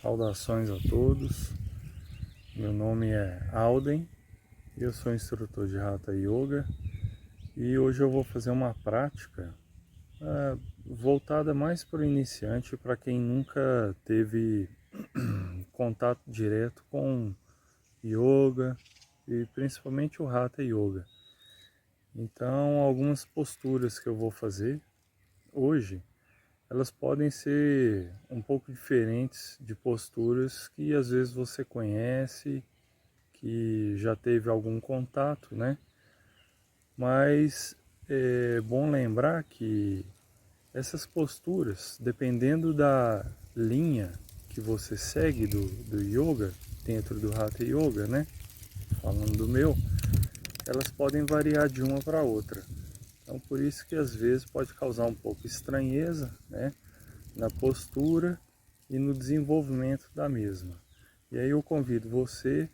Saudações a todos, meu nome é Alden, eu sou instrutor de Hatha Yoga e hoje eu vou fazer uma prática voltada mais para o iniciante, para quem nunca teve contato direto com Yoga e principalmente o Hatha Yoga. Então, algumas posturas que eu vou fazer hoje, elas podem ser um pouco diferentes de posturas que às vezes você conhece, que já teve algum contato, né? Mas é bom lembrar que essas posturas, dependendo da linha que você segue do yoga, dentro do Hatha Yoga, né? Falando do meu, elas podem variar de uma para outra. Então, por isso que às vezes pode causar um pouco estranheza, né? Na postura e no desenvolvimento da mesma. E aí eu convido você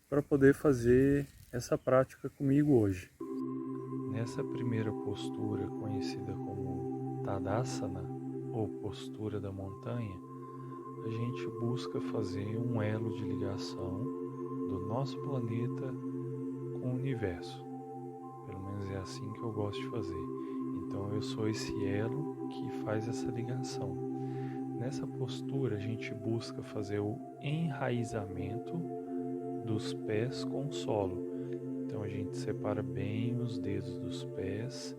para poder fazer essa prática comigo hoje. Nessa primeira postura, conhecida como Tadasana, ou postura da montanha, a gente busca fazer um elo de ligação do nosso planeta com o universo. Pelo menos é assim que eu gosto de fazer. Então eu sou esse elo que faz essa ligação. Nessa postura a gente busca fazer o enraizamento dos pés com o solo. Então a gente separa bem os dedos dos pés,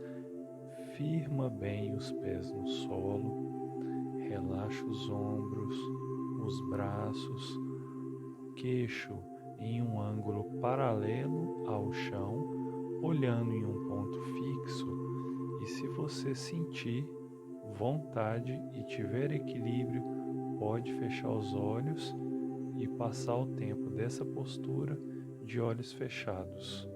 firma bem os pés no solo, relaxa os ombros, os braços, o queixo em um ângulo paralelo ao chão, olhando em um ponto fixo. E se você sentir vontade e tiver equilíbrio, pode fechar os olhos e passar o tempo dessa postura de olhos fechados.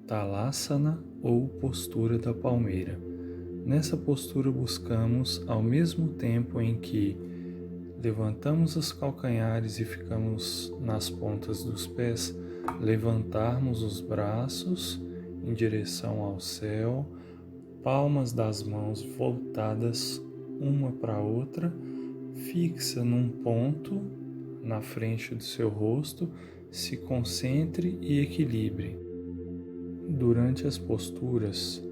Talasana ou postura da palmeira. Nessa postura buscamos, ao mesmo tempo em que levantamos os calcanhares e ficamos nas pontas dos pés, levantarmos os braços em direção ao céu, palmas das mãos voltadas uma para a outra, fixa num ponto na frente do seu rosto, se concentre e equilibre. Durante as posturas,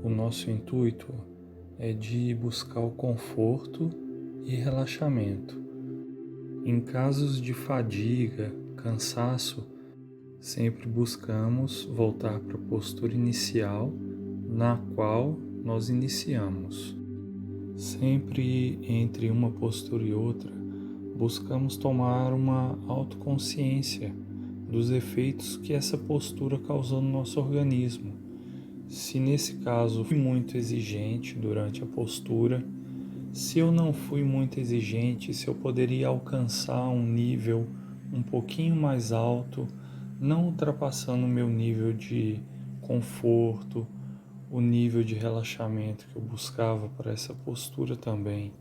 o nosso intuito é de buscar o conforto e relaxamento. Em casos de fadiga, cansaço, sempre buscamos voltar para a postura inicial na qual nós iniciamos. Sempre entre uma postura e outra, buscamos tomar uma autoconsciência dos efeitos que essa postura causou no nosso organismo. Se nesse caso fui muito exigente durante a postura, se eu não fui muito exigente, se eu poderia alcançar um nível um pouquinho mais alto, não ultrapassando o meu nível de conforto, o nível de relaxamento que eu buscava para essa postura também.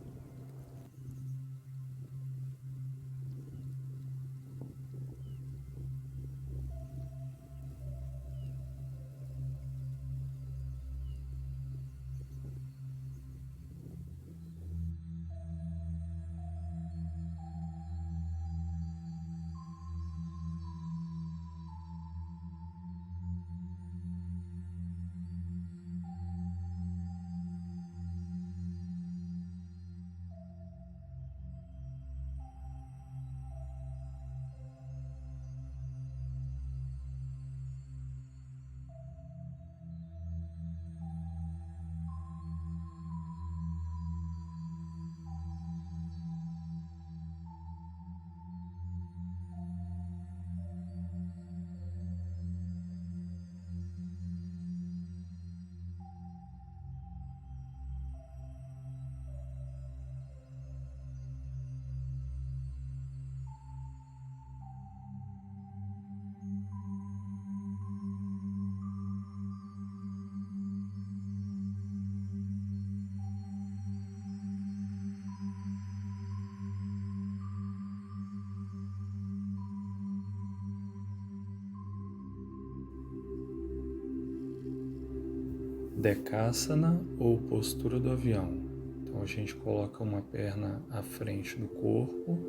Dekasana ou postura do avião. Então a gente coloca uma perna à frente do corpo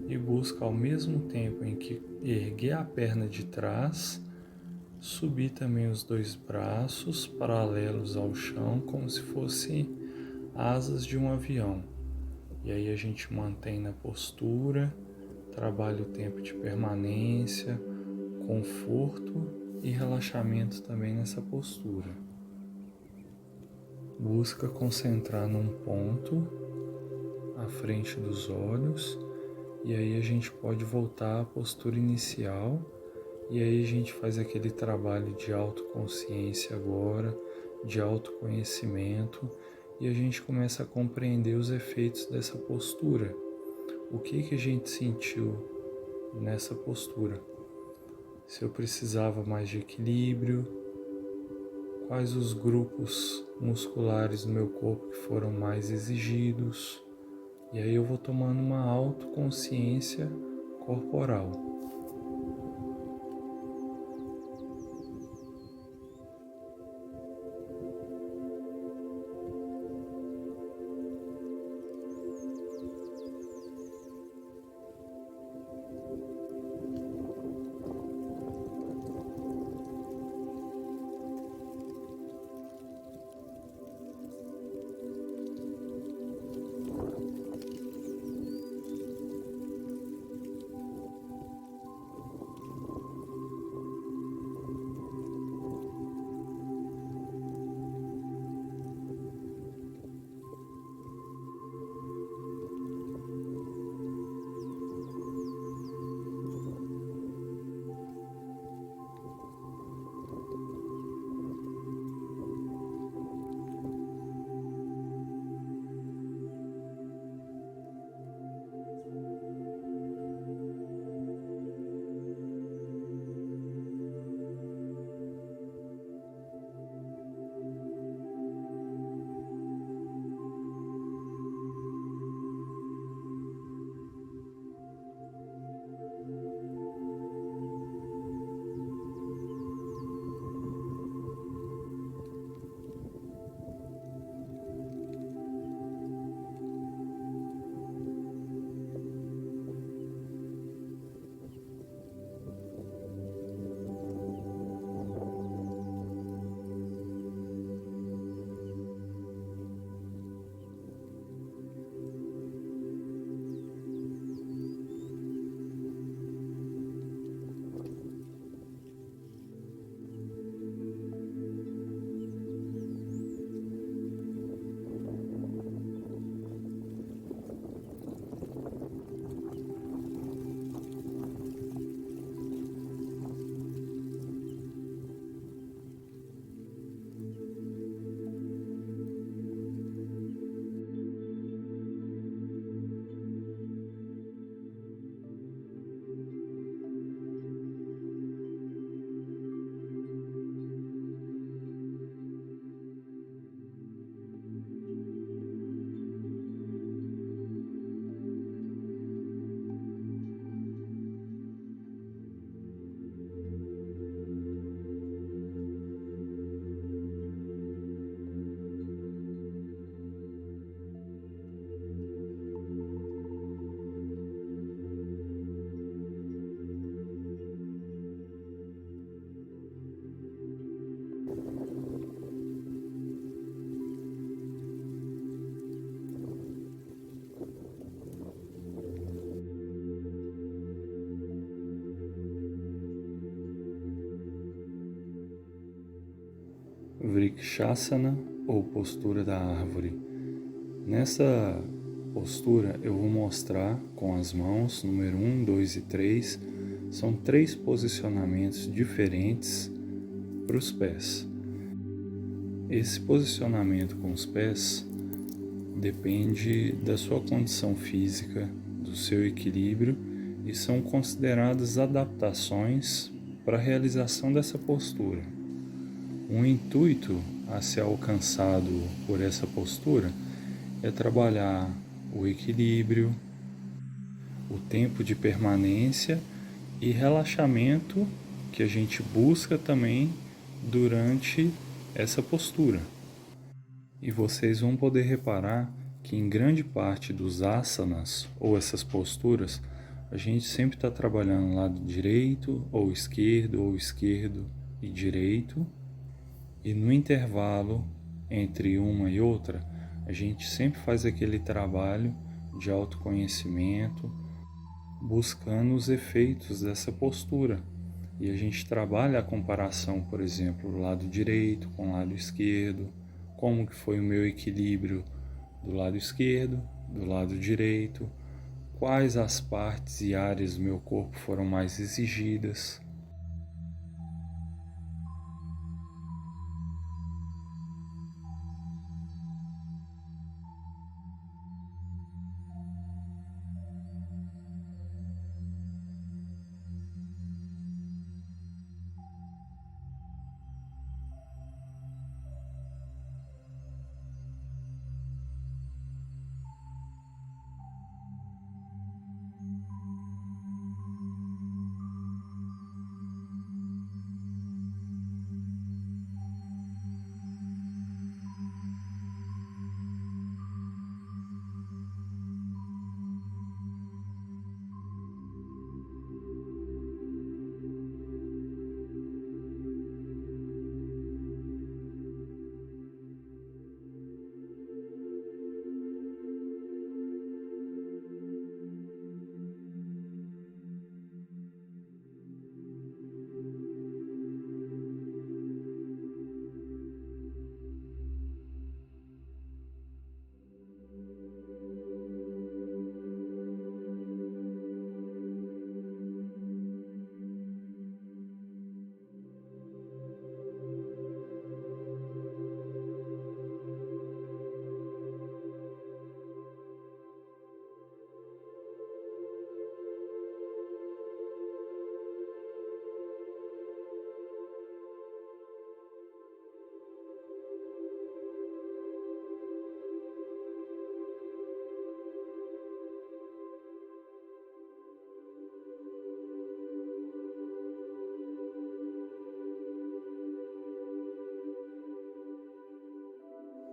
e busca ao mesmo tempo em que erguer a perna de trás, subir também os dois braços paralelos ao chão, como se fossem asas de um avião. E aí a gente mantém na postura, trabalha o tempo de permanência, conforto e relaxamento também nessa postura. Busca concentrar num ponto à frente dos olhos e aí a gente pode voltar à postura inicial e aí a gente faz aquele trabalho de autoconsciência agora, de autoconhecimento e a gente começa a compreender os efeitos dessa postura. O que a gente sentiu nessa postura? Se eu precisava mais de equilíbrio, quais os grupos musculares do meu corpo que foram mais exigidos. E aí eu vou tomando uma autoconsciência corporal. Vrikshasana ou postura da árvore. Nessa postura eu vou mostrar com as mãos, número 1, 2 e 3, são 3 posicionamentos diferentes para os pés. Esse posicionamento com os pés depende da sua condição física, do seu equilíbrio e são consideradas adaptações para a realização dessa postura. Um intuito a ser alcançado por essa postura é trabalhar o equilíbrio, o tempo de permanência e relaxamento que a gente busca também durante essa postura. E vocês vão poder reparar que em grande parte dos asanas, ou essas posturas, a gente sempre está trabalhando lado direito ou esquerdo e direito. E no intervalo entre uma e outra, a gente sempre faz aquele trabalho de autoconhecimento, buscando os efeitos dessa postura. E a gente trabalha a comparação, por exemplo, do lado direito com o lado esquerdo, como que foi o meu equilíbrio do lado esquerdo, do lado direito, quais as partes e áreas do meu corpo foram mais exigidas.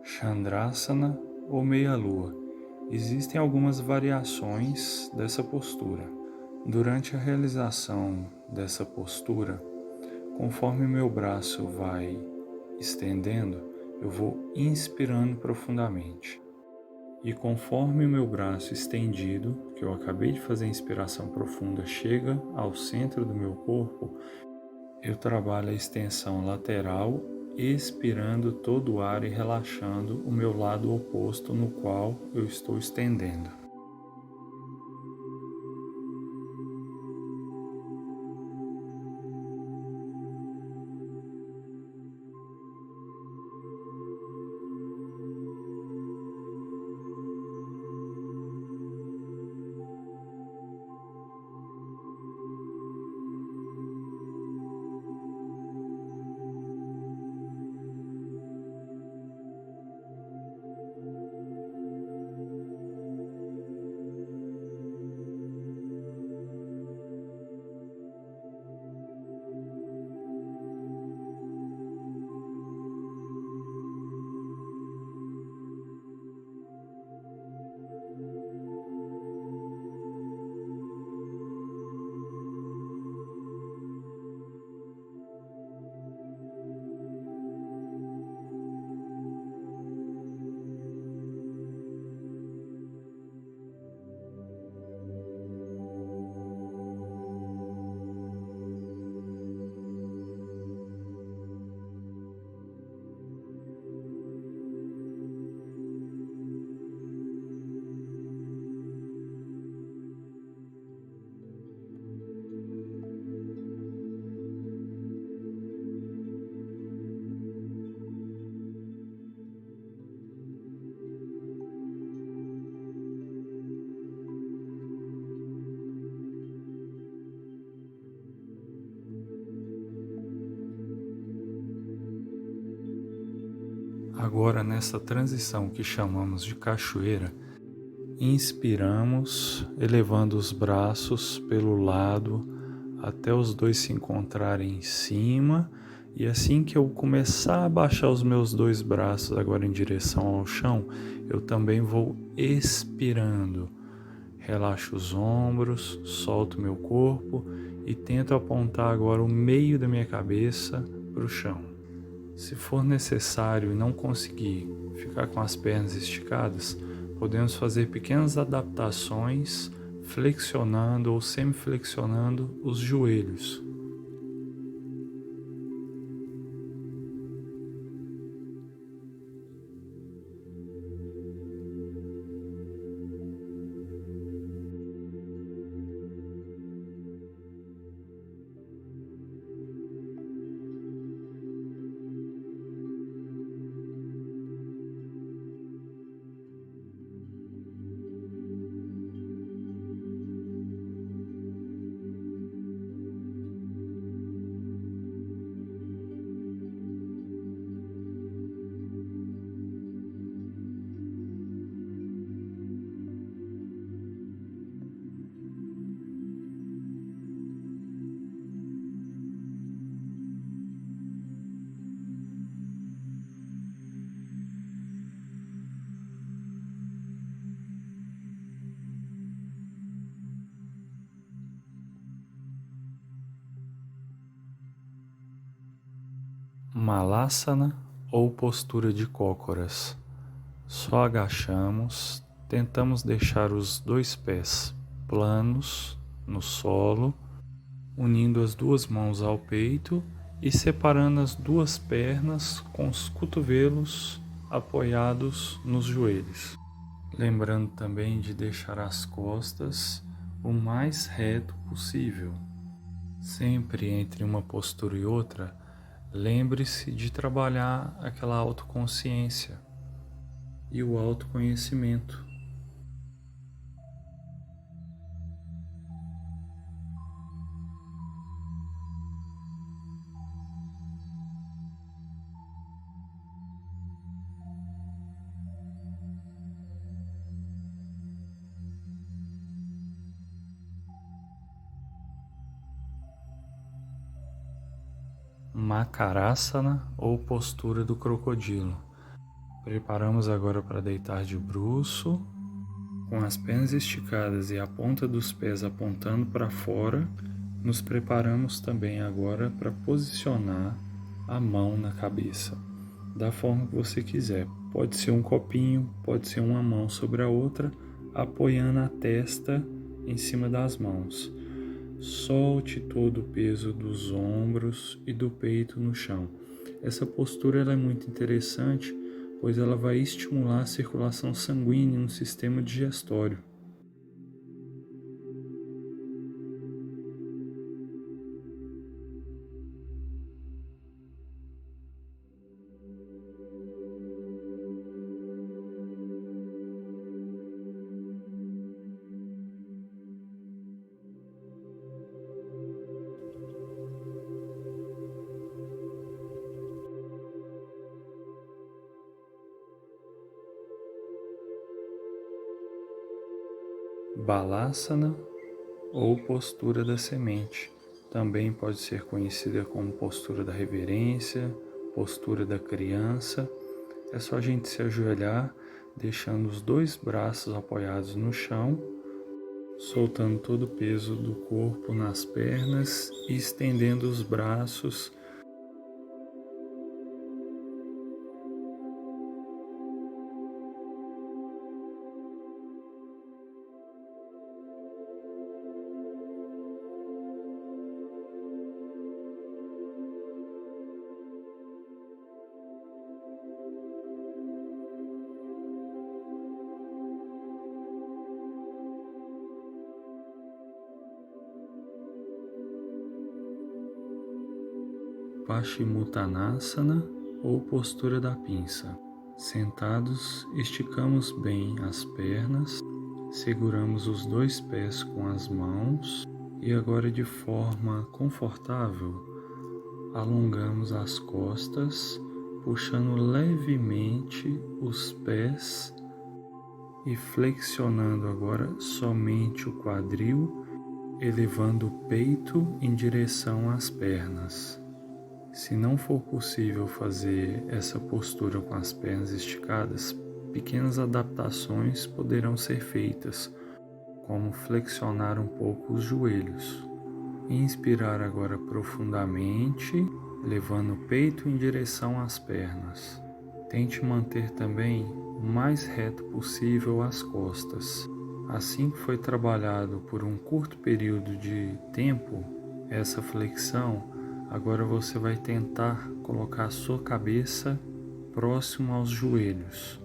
Chandrasana ou meia-lua. Existem algumas variações dessa postura. Durante a realização dessa postura, conforme meu braço vai estendendo, eu vou inspirando profundamente. E conforme o meu braço estendido, que eu acabei de fazer a inspiração profunda, chega ao centro do meu corpo, eu trabalho a extensão lateral, expirando todo o ar e relaxando o meu lado oposto no qual eu estou estendendo. Agora, nessa transição que chamamos de cachoeira, inspiramos, elevando os braços pelo lado até os dois se encontrarem em cima E assim que eu começar a baixar os meus 2 braços agora em direção ao chão, eu também vou expirando. Relaxo os ombros, solto meu corpo e tento apontar agora o meio da minha cabeça para o chão. Se for necessário e não conseguir ficar com as pernas esticadas, podemos fazer pequenas adaptações, flexionando ou semiflexionando os joelhos. Malasana ou postura de cócoras. Só agachamos, tentamos deixar os 2 pés planos no solo, unindo as 2 mãos ao peito e separando as 2 pernas com os cotovelos apoiados nos joelhos. Lembrando também de deixar as costas o mais reto possível. Sempre entre uma postura e outra, lembre-se de trabalhar aquela autoconsciência e o autoconhecimento. Makarasana ou postura do crocodilo. Preparamos agora para deitar de bruço, com as pernas esticadas e a ponta dos pés apontando para fora. Nos preparamos também agora para posicionar a mão na cabeça, da forma que você quiser. Pode ser um copinho, pode ser uma mão sobre a outra, apoiando a testa em cima das mãos. Solte todo o peso dos ombros e do peito no chão. Essa postura ela é muito interessante, pois ela vai estimular a circulação sanguínea no sistema digestório. Balasana ou postura da semente. Também pode ser conhecida como postura da reverência, postura da criança. É só a gente se ajoelhar, deixando os 2 braços apoiados no chão, soltando todo o peso do corpo nas pernas e estendendo os braços. Paschimottanasana ou postura da pinça. Sentados, esticamos bem as pernas, seguramos os 2 pés com as mãos e agora de forma confortável, alongamos as costas, puxando levemente os pés e flexionando agora somente o quadril, elevando o peito em direção às pernas. Se não for possível fazer essa postura com as pernas esticadas, pequenas adaptações poderão ser feitas, como flexionar um pouco os joelhos. Inspirar agora profundamente, levando o peito em direção às pernas. Tente manter também o mais reto possível as costas. Assim que foi trabalhado por um curto período de tempo, essa flexão, agora você vai tentar colocar a sua cabeça próximo aos joelhos.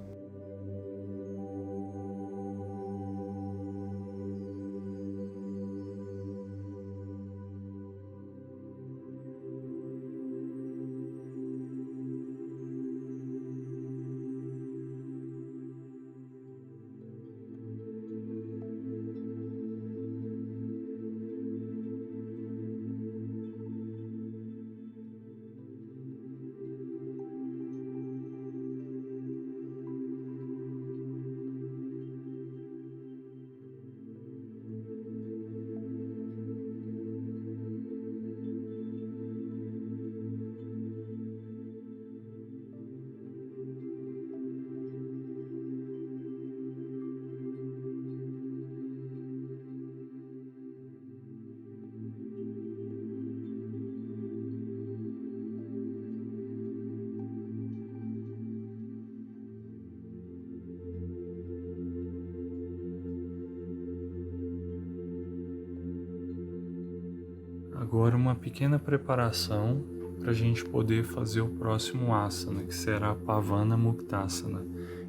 Agora uma pequena preparação para a gente poder fazer o próximo asana, que será a Pavana Muktasana.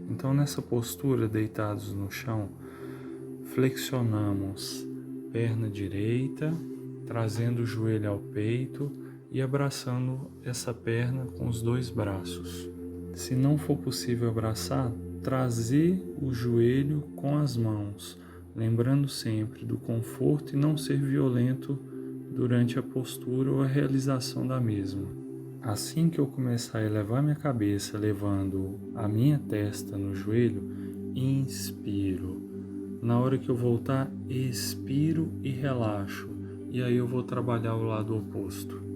Então nessa postura, deitados no chão, flexionamos perna direita, trazendo o joelho ao peito e abraçando essa perna com os dois braços. Se não for possível abraçar, trazer o joelho com as mãos, lembrando sempre do conforto e não ser violento durante a postura ou a realização da mesma. Assim que eu começar a elevar minha cabeça, levando a minha testa no joelho, inspiro. Na hora que eu voltar, expiro e relaxo. E aí eu vou trabalhar o lado oposto.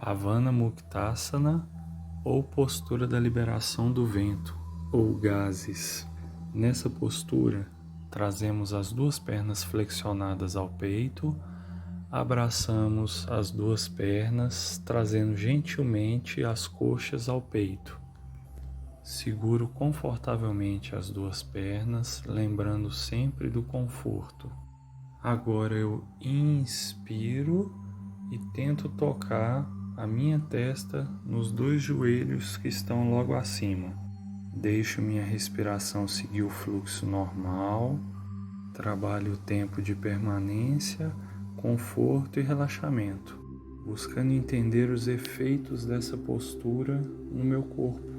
Pavana Muktasana, ou postura da liberação do vento, ou gases. Nessa postura, trazemos as duas pernas flexionadas ao peito, abraçamos as duas pernas, trazendo gentilmente as coxas ao peito. Seguro confortavelmente as duas pernas, lembrando sempre do conforto. Agora eu inspiro e tento tocar a minha testa nos dois joelhos que estão logo acima. Deixo minha respiração seguir o fluxo normal, trabalho o tempo de permanência, conforto e relaxamento, buscando entender os efeitos dessa postura no meu corpo.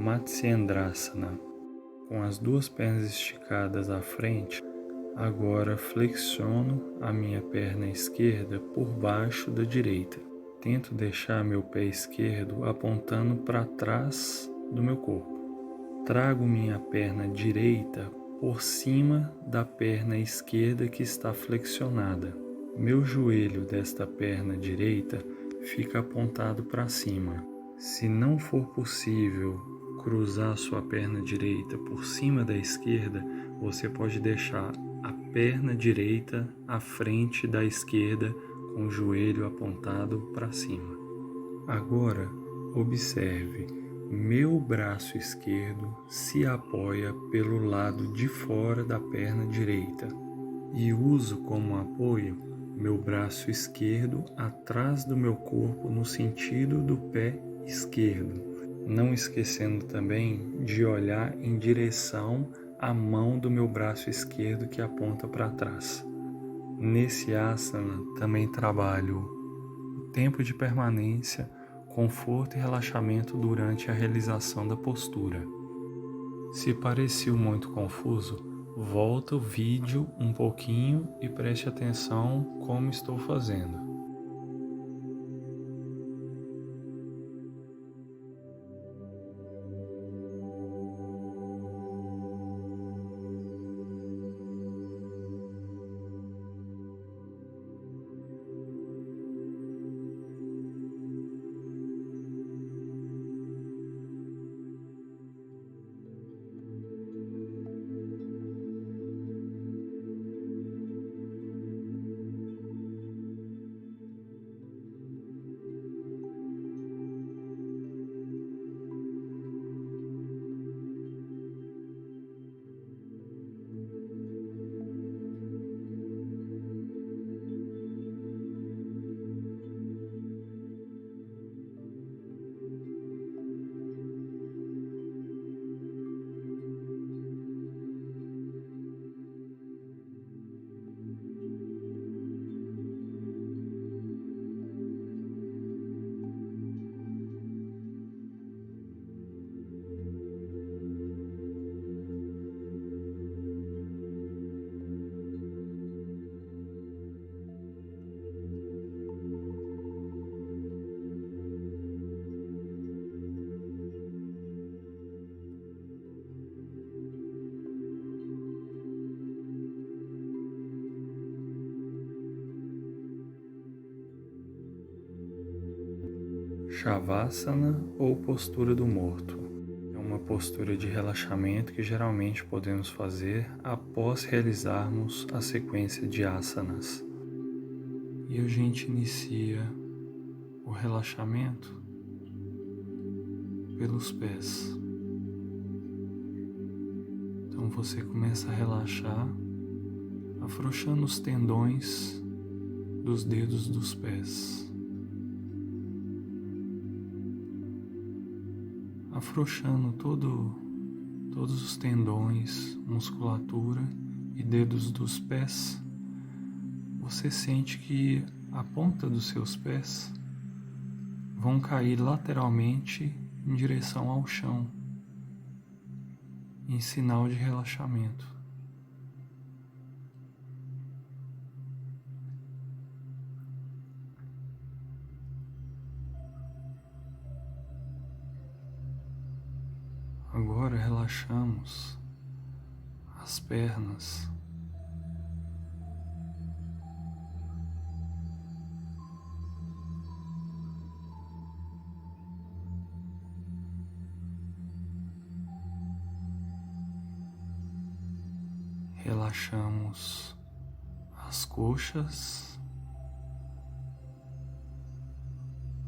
Matsyendrasana. Com as duas pernas esticadas à frente, agora flexiono a minha perna esquerda por baixo da direita. Tento deixar meu pé esquerdo apontando para trás do meu corpo. Trago minha perna direita por cima da perna esquerda que está flexionada. Meu joelho desta perna direita fica apontado para cima. Se não for possível cruzar sua perna direita por cima da esquerda, você pode deixar a perna direita à frente da esquerda com o joelho apontado para cima. Agora, observe, meu braço esquerdo se apoia pelo lado de fora da perna direita e uso como apoio meu braço esquerdo atrás do meu corpo no sentido do pé esquerdo, não esquecendo também de olhar em direção à mão do meu braço esquerdo que aponta para trás. Nesse asana também trabalho o tempo de permanência, conforto e relaxamento durante a realização da postura. Se pareceu muito confuso, volta o vídeo um pouquinho e preste atenção como estou fazendo. Shavasana ou postura do morto. É uma postura de relaxamento que geralmente podemos fazer após realizarmos a sequência de asanas. E a gente inicia o relaxamento pelos pés. Então você começa a relaxar, afrouxando os tendões dos dedos dos pés. Afrouxando todos os tendões, musculatura e dedos dos pés, você sente que a ponta dos seus pés vão cair lateralmente em direção ao chão, em sinal de relaxamento. Agora relaxamos as pernas, relaxamos as coxas,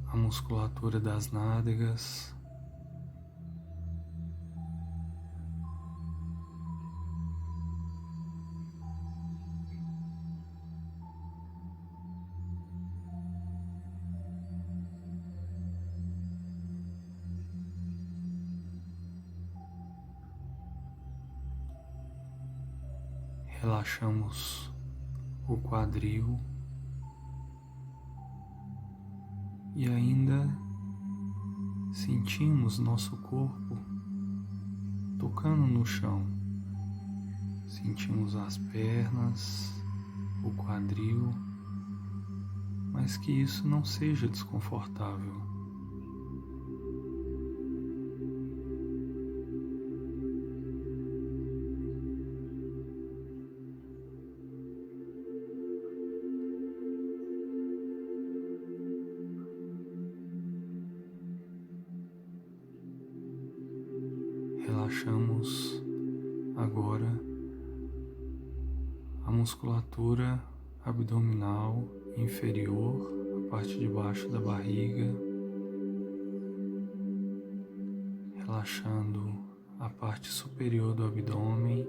a musculatura das nádegas, relaxamos o quadril e ainda sentimos nosso corpo tocando no chão. Sentimos as pernas, o quadril, mas que isso não seja desconfortável. Relaxamos agora a musculatura abdominal inferior, a parte de baixo da barriga, relaxando a parte superior do abdômen,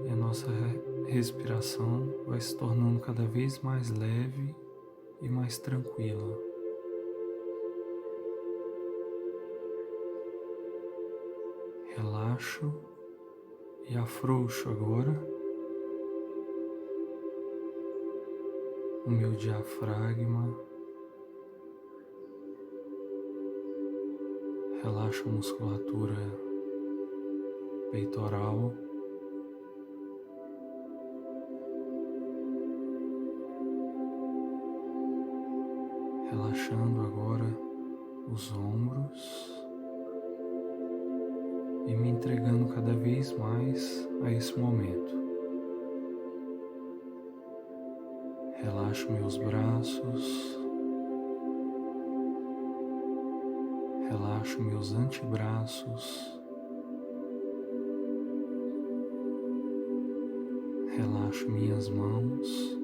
e a nossa respiração vai se tornando cada vez mais leve e mais tranquila. Relaxo e afrouxo agora o meu diafragma, relaxo a musculatura peitoral, relaxando agora os ombros e me entregando cada vez mais a esse momento. Relaxo meus braços, relaxo meus antebraços, relaxo minhas mãos,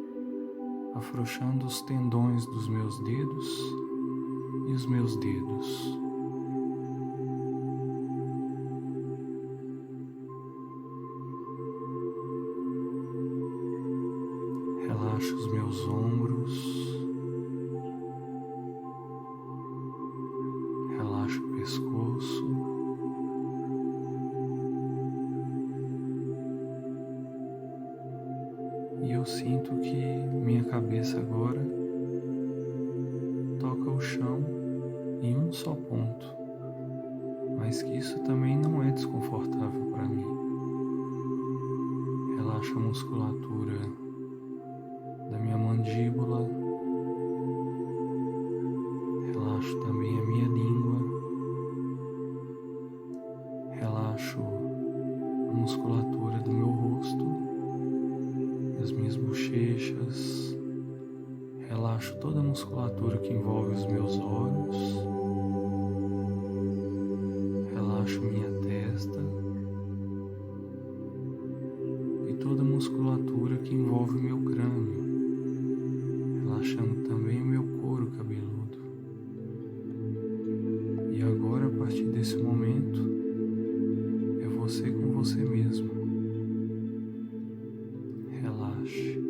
afrouxando os tendões dos meus dedos e os meus dedos. Relaxo os meus ombros, relaxo o pescoço, e eu sinto que minha cabeça agora toca o chão em um só ponto, mas que isso também não é desconfortável para mim. Relaxo a musculatura da minha mandíbula, relaxo também a minha língua, relaxo a musculatura do meu rosto, das minhas bochechas, relaxo toda a musculatura que envolve os meus olhos, relaxo minha testa e toda a musculatura que envolve o meu crânio, relaxando também o meu couro cabeludo. E agora, a partir desse momento, é você com você mesmo. Relaxe.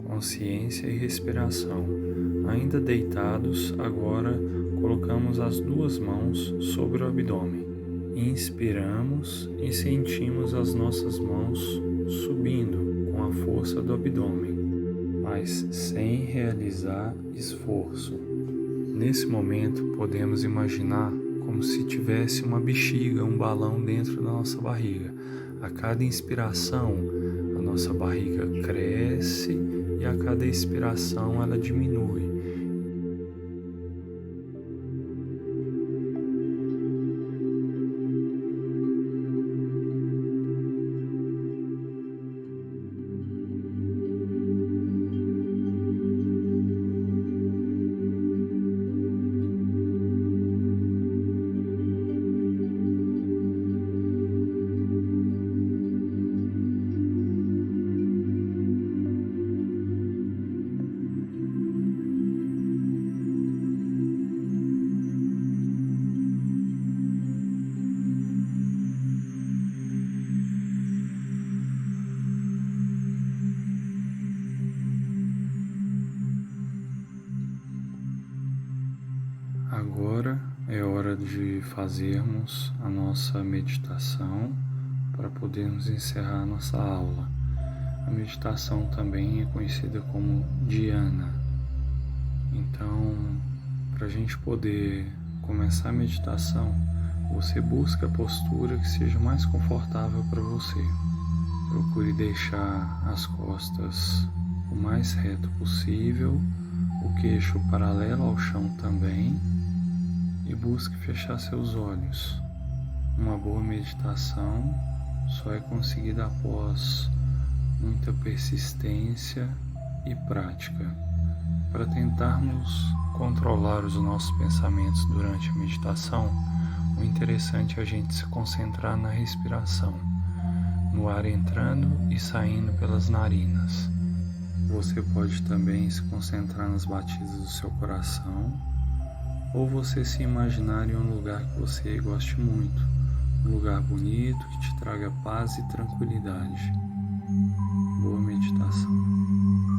Consciência e respiração. Ainda deitados, agora colocamos as duas mãos sobre o abdômen. Inspiramos e sentimos as nossas mãos subindo com a força do abdômen, mas sem realizar esforço. Nesse momento, podemos imaginar como se tivesse uma bexiga, um balão dentro da nossa barriga. A cada inspiração, a nossa barriga cresce e a cada expiração ela diminui. de fazermos a nossa meditação para podermos encerrar a nossa aula. A meditação também é conhecida como dhyana. Então, para a gente poder começar a meditação, você busca a postura que seja mais confortável para você. Procure deixar as costas o mais reto possível, o queixo paralelo ao chão também, e busque fechar seus olhos. Uma boa meditação só é conseguida após muita persistência e prática. Para tentarmos controlar os nossos pensamentos durante a meditação, o interessante é a gente se concentrar na respiração, no ar entrando e saindo pelas narinas. Você pode também se concentrar nas batidas do seu coração, ou você se imaginar em um lugar que você goste muito, um lugar bonito que te traga paz e tranquilidade. Boa meditação.